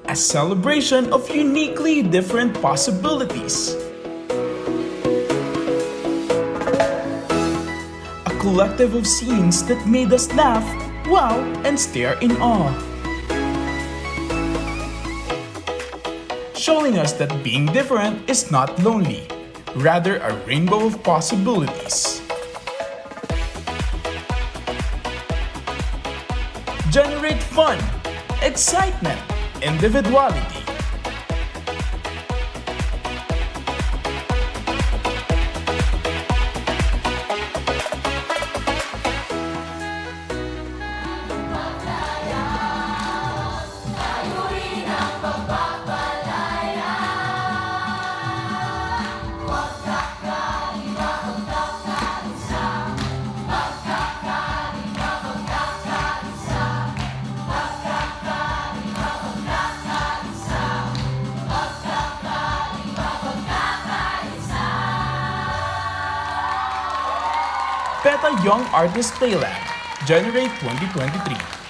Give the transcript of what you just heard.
a celebration of uniquely different possibilities. A collective of scenes that made us laugh, wow, and stare in awe. Showing us that being different is not lonely, rather a rainbow of possibilities. Generate fun, excitement, individuality. PETA Young Artist Playland, Generate 2023.